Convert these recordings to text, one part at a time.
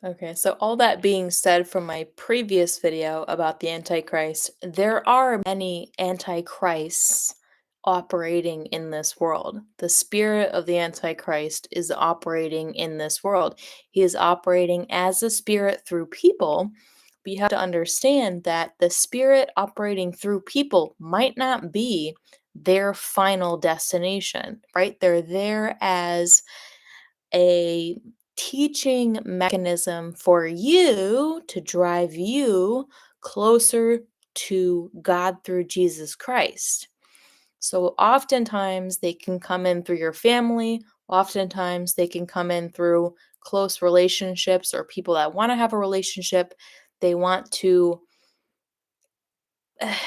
Okay, so all that being said from my previous video about the Antichrist, there are many antichrists operating in this world. The spirit of the Antichrist is operating in this world. He is operating as a spirit through people, but you have to understand that the spirit operating through people might not be their final destination, right? They're there as a teaching mechanism for you to drive you closer to God through Jesus Christ. So oftentimes they can come in through your family, oftentimes they can come in through close relationships or people that want to have a relationship. They want to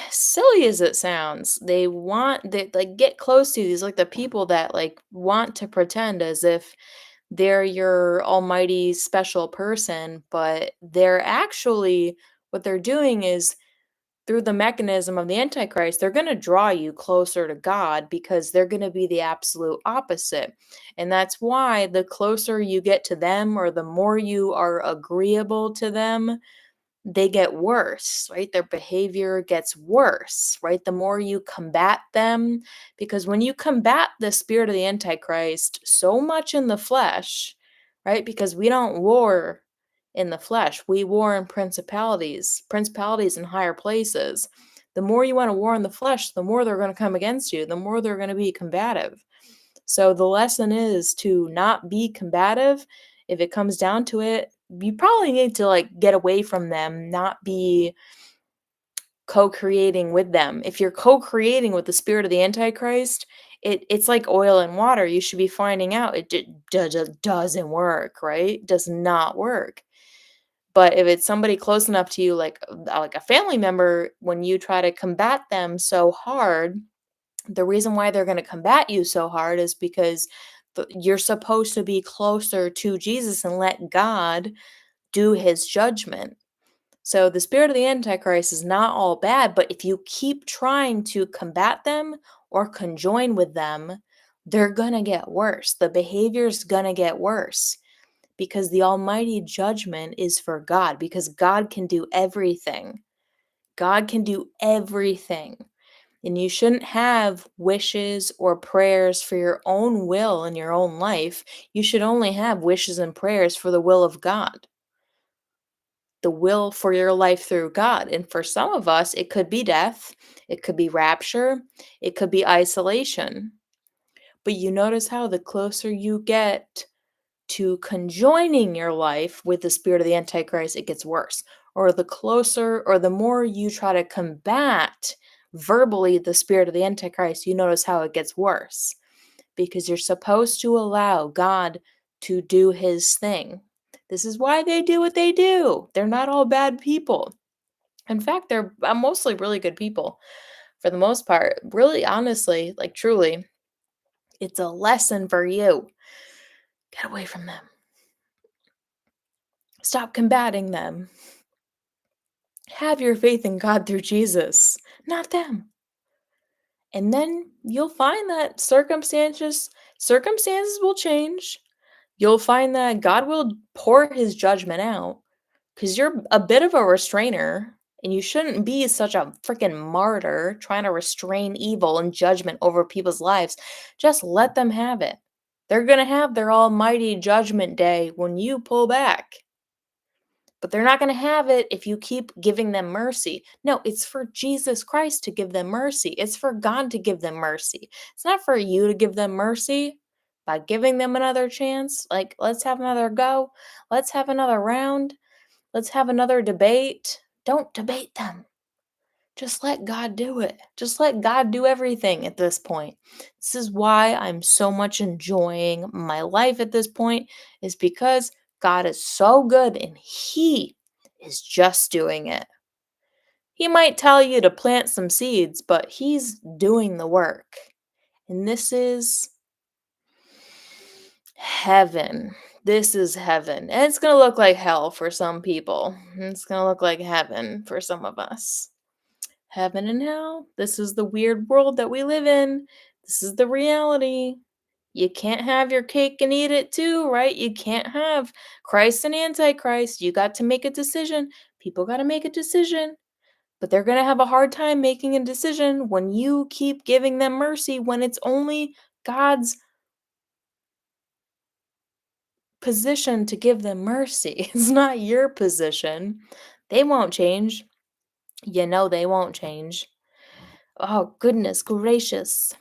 silly as it sounds, they like get close to these like the people that like want to pretend as if they're your almighty special person, but they're actually what they're doing is through the mechanism of the Antichrist, they're going to draw you closer to God because they're going to be the absolute opposite. And that's why the closer you get to them or the more you are agreeable to them, they get worse, right? Their behavior gets worse, right? The more you combat them, because when you combat the spirit of the Antichrist so much in the flesh, right? Because we don't war in the flesh, we war in principalities in higher places. The more you want to war in the flesh, the more they're going to come against you, the more they're going to be combative. So the lesson is to not be combative. If it comes down to it, you probably need to like get away from them, not be co-creating with them. If you're co-creating with the spirit of the Antichrist, it's like oil and water. You should be finding out it doesn't work, right? Does not work. But if it's somebody close enough to you, like a family member, when you try to combat them so hard, the reason why they're going to combat you so hard is because you're supposed to be closer to Jesus and let God do his judgment. So the spirit of the Antichrist is not all bad, but if you keep trying to combat them or conjoin with them, they're going to get worse. The behavior's going to get worse because the almighty judgment is for God, because God can do everything. God can do everything. And you shouldn't have wishes or prayers for your own will in your own life. You should only have wishes and prayers for the will of God, the will for your life through God. And for some of us, it could be death, it could be rapture, it could be isolation. But you notice how the closer you get to conjoining your life with the spirit of the Antichrist, it gets worse. Or the closer or the more you try to combat verbally the spirit of the Antichrist, you notice how it gets worse. Because you're supposed to allow God to do his thing. This is why they do what they do. They're not all bad people. In fact, they're mostly really good people for the most part. Really, honestly, like truly, it's a lesson for you. Get away from them. Stop combating them. Have your faith in God through Jesus, not them. And then you'll find that circumstances will change. You'll find that God will pour his judgment out because you're a bit of a restrainer and you shouldn't be such a freaking martyr trying to restrain evil and judgment over people's lives. Just let them have it. They're going to have their almighty judgment day when you pull back. But they're not going to have it if you keep giving them mercy. No, it's for Jesus Christ to give them mercy. It's for God to give them mercy. It's not for you to give them mercy by giving them another chance. Like, let's have another go. Let's have another round. Let's have another debate. Don't debate them. Just let God do it. Just let God do everything at this point. This is why I'm so much enjoying my life at this point, is because God is so good and he is just doing it. He might tell you to plant some seeds, but he's doing the work. And this is heaven. This is heaven. And it's going to look like hell for some people. It's going to look like heaven for some of us. Heaven and hell. This is the weird world that we live in. This is the reality. You can't have your cake and eat it too, right? You can't have Christ and Antichrist. You got to make a decision. People got to make a decision. But they're going to have a hard time making a decision when you keep giving them mercy when it's only God's position to give them mercy. It's not your position. They won't change. You know they won't change. Oh, goodness gracious.